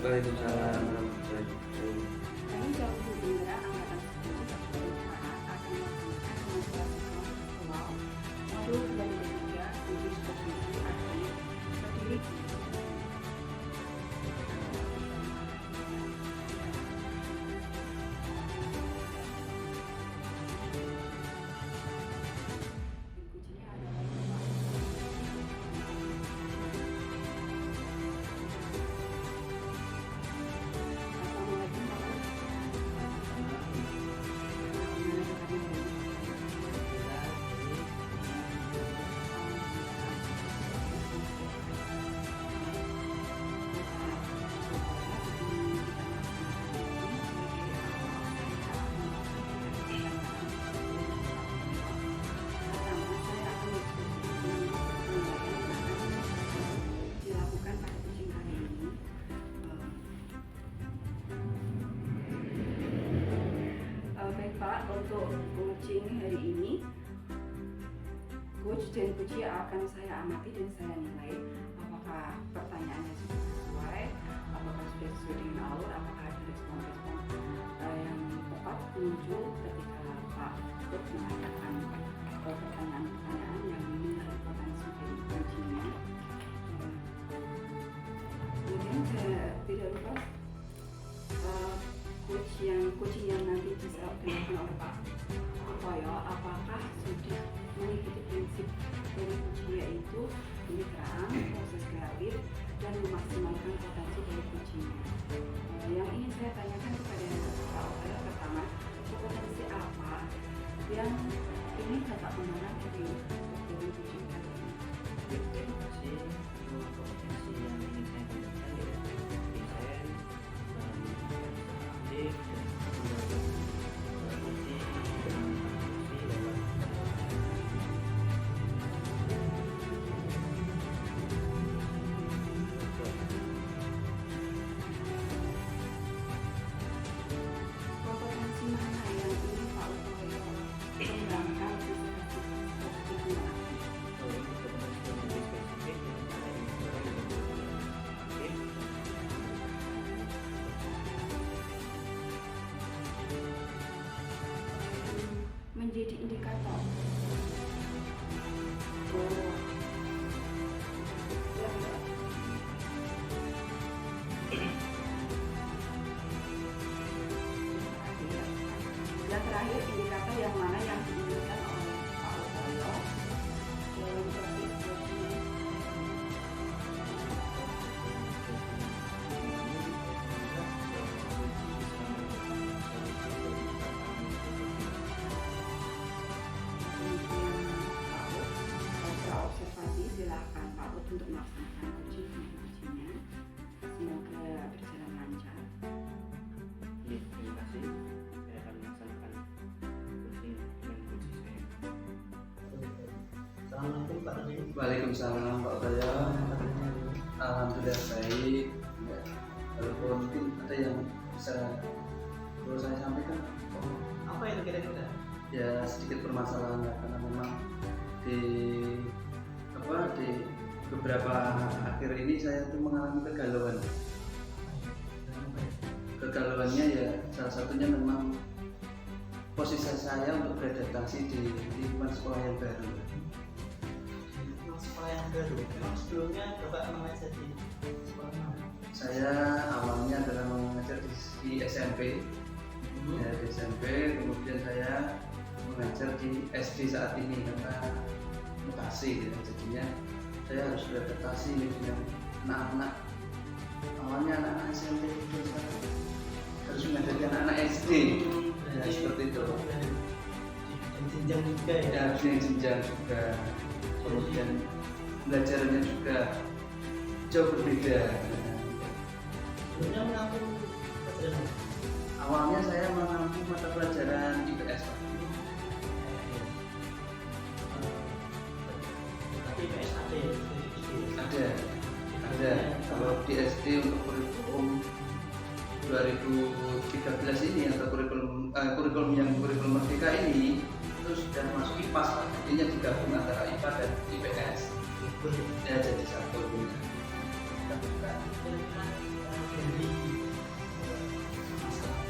Waalaikumsalam warahmatullahi wabarakatuh. Kami Jawa Indra Angkatan 10 akan melakukan pengajaran virtual modul dari ketiga uji supervisi akhir berdiri coach dan coach akan saya amati dan saya nilai apakah pertanyaannya sudah sesuai, apakah sudah sesuai dengan alur, apakah ada respon-respon yang tepat muncul ketika Pak coach mengatakan pertanyaan-pertanyaan yang menilai potensi dari coachingnya. Kemudian saya tidak lupa coaching yang nanti bisa dilakukan oleh Pak Koyo, apakah sudah mengikuti prinsip dari coaching, yaitu kemitraan, proses kreatif, dan memaksimalkan potensi dari coaching. Yang ingin saya tanyakan kepada Pak Koyo, pertama, potensi apa yang ingin Bapak kembangkan dari coaching kali ini? Terima kasih. Untuk kompetensi yang ingin saya kembangkan yaitu desain, aktif, dan kompetensi mana yang ingin Pak Koyo kembangkan seperti itu? Menjadi indikator. Yang terakhir, indikator yang mana yang diinginkan oleh Pak Koyo dalam proses coaching? Observasi, silakan Pak Ut untuk melaksanakan coachingnya. Semoga berjalan lancar. Ya, terima kasih. Saya akan melaksanakan coaching dengan coach saya. Assalamualaikum Pak Tadi. Waalaikumsalam Pak Koyo. Alhamdulillah baik. Ya, walaupun mungkin ada yang bisa perlu saya sampaikan. Apa itu kira-kira? Ya sedikit permasalahan ya, karena memang di beberapa akhir ini saya tuh mengalami kegalauan. Kegalauannya ya salah satunya memang posisi saya untuk beradaptasi di lingkungan sekolah yang baru. Sekolah yang baru. Memang sebelumnya Bapak mengajar di sekolah mana? Saya awalnya adalah mengajar di SMP, ya, di SMP, kemudian saya mengajar di SD saat ini karena mutasi, ya. Jadinya saya harus beradaptasi dengan anak-anak, awalnya anak-anak SMP itu harus mengajarkan anak-anak SD, ya, seperti itu. Dan jenjang juga ya. Ya, harus yang jenjang juga, kemudian belajarannya juga jauh berbeda. Sebelumnya mengaku pelajaran. Awalnya saya mengampu mata pelajaran IPS, Pak. Tapi IPS ada ya? Ada. Kalau di SD untuk kurikulum 2013 ini atau kurikulum yang kurikulum merdeka ini itu sudah masuk IPAS, Pak. Artinya digabung antara IPA dan IPS. Ya, jadi satu. Kira-kira dari masalah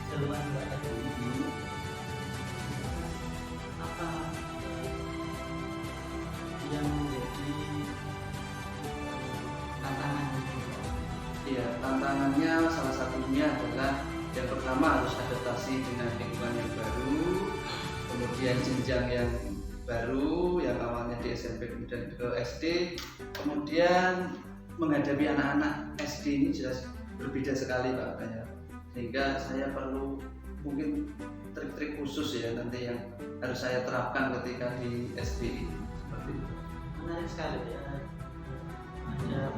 keluhan Mbak tadi apa yang menjadi tantangan? Ya, tantangannya salah satunya adalah yang pertama harus adaptasi dengan lingkungan yang baru, kemudian jenjang yang baru yang awalnya di SMP kemudian ke SD, kemudian menghadapi anak-anak SD ini jelas berbeda sekali Pak, sehingga saya perlu mungkin trik-trik khusus ya nanti yang harus saya terapkan ketika di SD ini, seperti itu. Menarik sekali ya, ada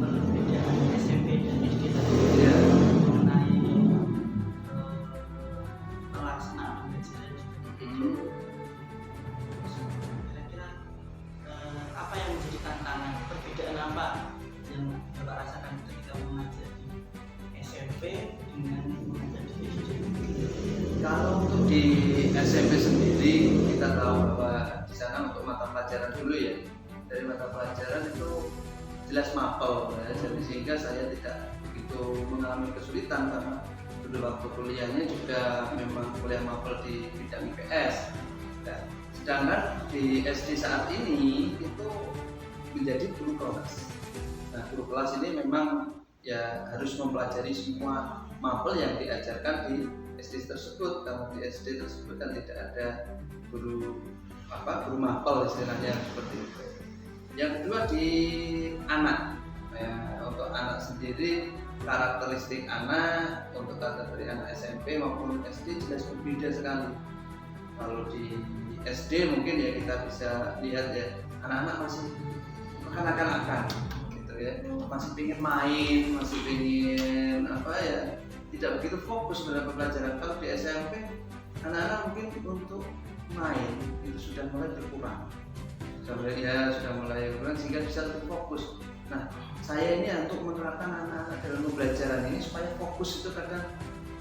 perbedaan SMP dan SD tadi Ya. mengenai pelaksanaan pembelajaran juga. Kira-kira apa yang menjadi tantangan, perbedaan apa yang Bapak rasakan ketika mengajar di SMP dengan mengajar di SD? Kalau untuk di SMP sendiri Jadi kita tahu bahwa di sana untuk mata pelajaran dulu ya, dari mata pelajaran itu jelas mapel ya, jadi sehingga saya tidak begitu mengalami kesulitan karena dulu waktu kuliahnya juga memang kuliah mapel di bidang IPS. Nah, sedangkan di SD saat ini itu menjadi guru kelas. Nah, guru kelas ini memang ya harus mempelajari semua mapel yang diajarkan di SD tersebut, karena di SD tersebut kan tidak ada guru mapel istilahnya seperti itu. Yang kedua di anak, ya, untuk anak sendiri karakteristik anak untuk kategori anak SMP maupun SD jelas berbeda sekali. Kalau di SD mungkin ya kita bisa lihat ya anak-anak masih kekanak-kanakan gitu ya, masih ingin main, masih ingin tidak begitu fokus pada pelajaran. Kalau di SMP anak-anak mungkin untuk main itu sudah mulai berkurang, sudah mulai berkurang sehingga bisa lebih fokus. Nah, saya ini untuk menerapkan anak-anak dalam pembelajaran ini supaya fokus itu kadang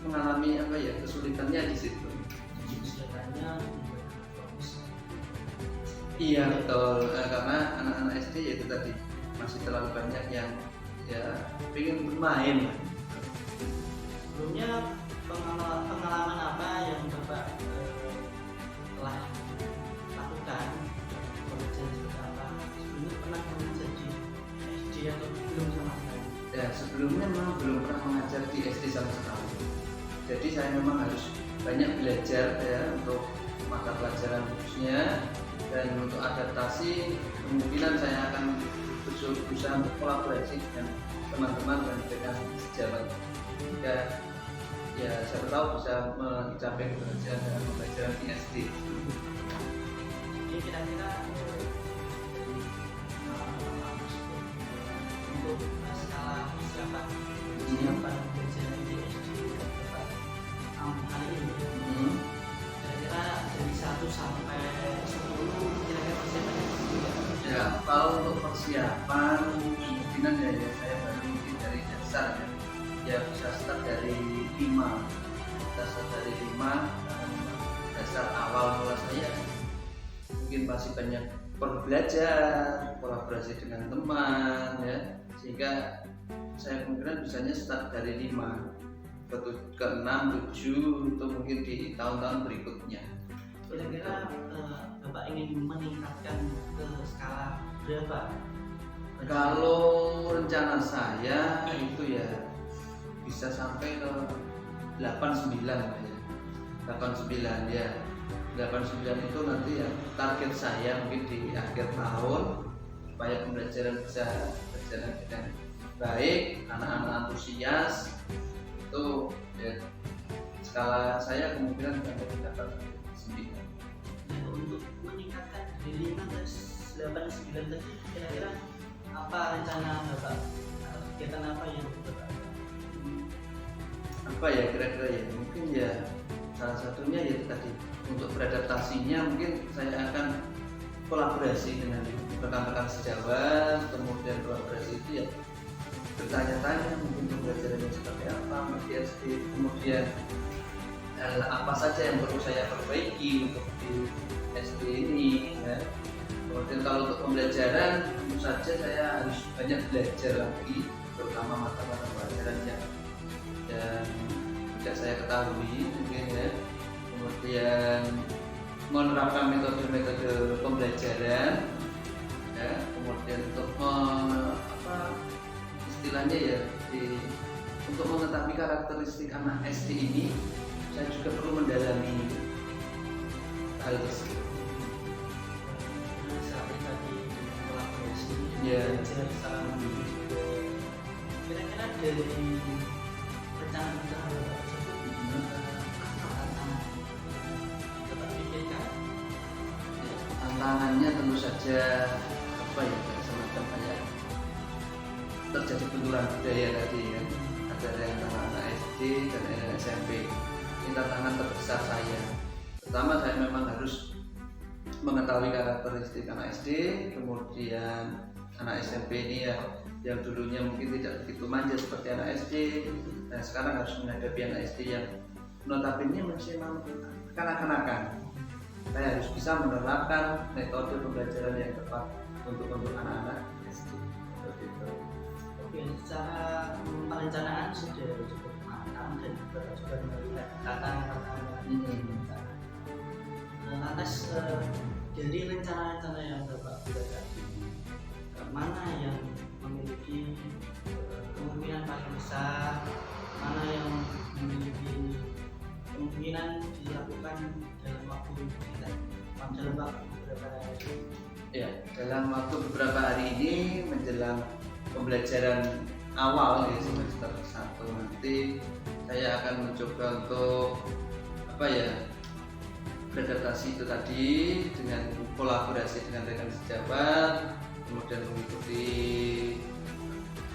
mengalami kesulitannya di situ. Kesulitannya fokus. Iya betul, karena anak-anak SD ya itu tadi masih terlalu banyak yang ya ingin bermain. Sebelumnya pengalaman apa yang Bapak telah lakukan, pelajaran seperti apa? Sebelumnya pernah mengajar di SD atau belum sama sekali? Ya sebelumnya memang belum pernah mengajar di SD sama sekali. Jadi saya memang harus banyak belajar ya untuk mata pelajaran khususnya, dan untuk adaptasi kemungkinan saya akan berusaha berkolaborasi dengan teman-teman dan dengan sejawat. Ya siapa tahu bisa mencapai keberhasilan dalam pembelajaran di SD. Ini kira-kira untuk skala persiapan pembelajaran di SD hari ini, kira-kira dari 1 sampai 10 kira-kira persiapannya seperti apa? Ya kalau untuk persiapan kemungkinan ya saya baru mungkin dari dasar ya bisa start dari 5 dasar awal mula saya mungkin masih banyak perlu belajar, kolaborasi dengan teman ya, sehingga saya kemungkinan bisanya start dari 5 ke 6, 7 untuk mungkin di tahun-tahun berikutnya. Kira-kira Bapak ingin meningkatkan ke skala berapa? Kalau rencana saya itu ya bisa sampai ke 89 ya. 89 ya. 89 itu nanti ya target saya mungkin di akhir tahun supaya pembelajaran bisa berjalan dengan baik, anak-anak antusias itu ya, skala saya kemungkinan akan mendapat 9. Untuk meningkatkan dari 5 ke 89 tadi, kira-kira apa rencana Bapak? Kegiatan apa yang Bapak? Apa ya kira-kira ya, mungkin ya salah satunya ya tadi untuk beradaptasinya mungkin saya akan kolaborasi dengan rekan-rekan sejawat, kemudian kolaborasi itu ya bertanya-tanya mungkin pembelajarannya seperti apa di SD, kemudian apa saja yang perlu saya perbaiki untuk di SD ini ya. Kemudian kalau untuk pembelajaran tentu saja saya harus banyak belajar lagi, terutama mata-mata pelajaran yang tidak saya ketahui mungkin ya. Kemudian menerapkan metode-metode pembelajaran ya, kemudian untuk istilahnya ya untuk mengetahui karakteristik anak SD ini saya juga perlu mendalami hal tersebut. Tadi kolaborasi, belajar secara mandiri. Kira-kira dari rencana-rencana Bapak tersebut, apa tantangan Bapak pikirkan? Tantangannya tentu saja semacam kayak terjadi benturan budaya tadi ya, ada yang anak SD dan anak SMP. Ini tantangan terbesar saya. Pertama saya memang harus mengetahui karakteristik anak SD, kemudian anak SMP ini ya yang dulunya mungkin tidak begitu manja seperti anak SD, dan sekarang harus menghadapi anak SD yang notabene masih kanak-kanakan. harus bisa menerapkan metode pembelajaran yang tepat untuk anak-anak SD. Seperti itu. Oke, secara perencanaan sudah cukup matang dan juga melihat tantangan-tantangan yang ada. Lantas dari rencana-rencana yang Bapak buat tadi, mana yang memiliki kemungkinan paling besar, mana yang memiliki kemungkinan dilakukan dalam waktu beberapa hari? Ya, dalam waktu beberapa hari ini menjelang pembelajaran awal ya semester 1 nanti saya akan mencoba untuk beradaptasi itu tadi dengan kolaborasi dengan rekan sejawat, kemudian mengikuti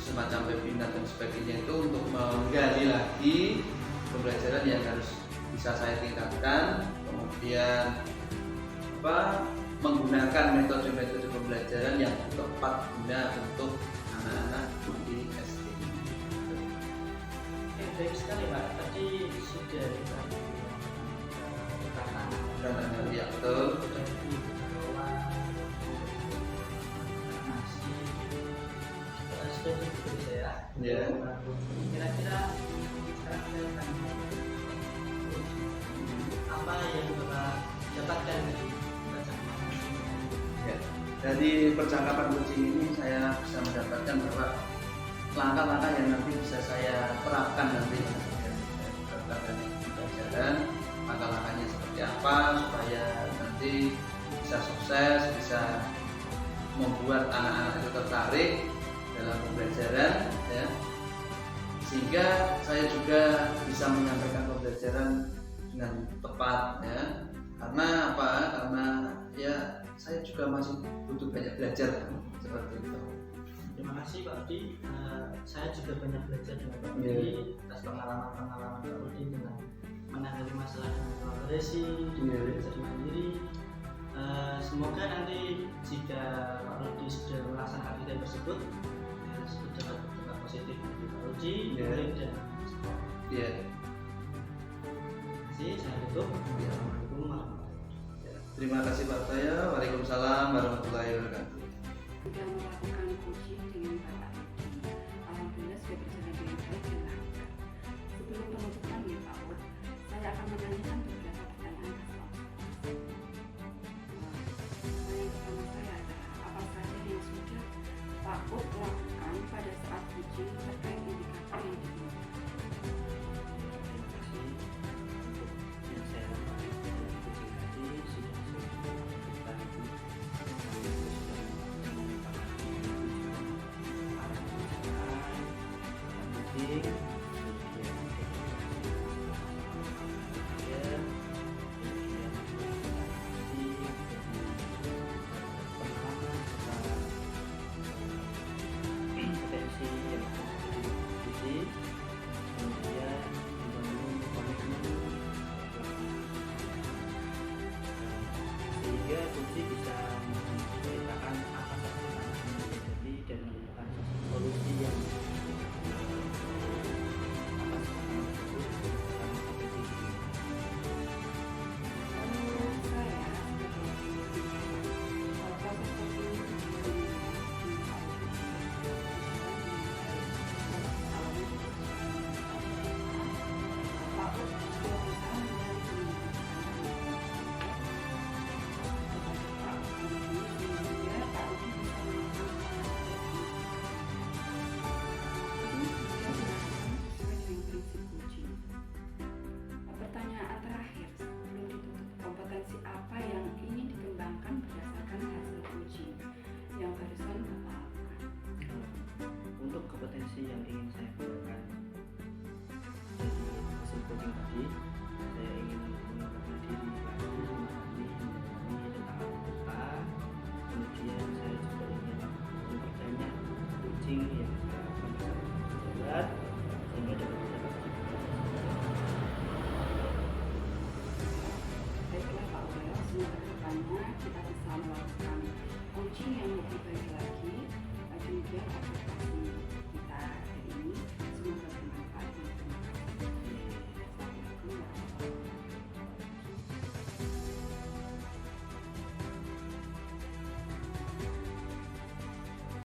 semacam webinar dan sebagainya itu untuk menggali lagi pembelajaran yang harus bisa saya tingkatkan, kemudian menggunakan metode-metode pembelajaran yang tepat guna untuk anak-anak di SD. Baik sekali Pak, tadi sudah kita Dan ya betul. Ya. Kira-kira sekarang saya tanya, apa yang Bapak dapatkan dari percakapan? Ya. Dari percakapan kucing ini saya bisa mendapatkan beberapa langkah-langkah yang nanti bisa saya terapkan nanti dari pembelajaran. Langkah-langkahnya seperti apa supaya nanti bisa sukses, bisa membuat anak-anak itu tertarik dalam pembelajaran, ya. Sehingga saya juga bisa menyampaikan pembelajaran dengan tepat, ya. Karena apa? Karena ya saya juga masih butuh banyak belajar seperti itu. Terima kasih Pak Rudi. Saya juga banyak belajar dengan Pak Rudi atas pengalaman-pengalaman Pak Rudi dengan menangani masalah dengan kolaborasi, juga belajar mandiri. Semoga nanti jika Pak Rudi sudah melaksanakan ide tersebut, sudah dapat berdampak positif bagi Pak Rudi, murid dan sekolah. Iya. Terima kasih. Saya tutup. Assalamualaikum warahmatullahi wabarakatuh. Terima kasih Pak Toya. Waalaikumsalam warahmatullahi wabarakatuh. Sudah melakukan coaching dengan Bapak Rudi. Alhamdulillah sudah berjalan dengan baik dan lancar. Sebelum penutupan ya Pak Ud, saya akan menanyakan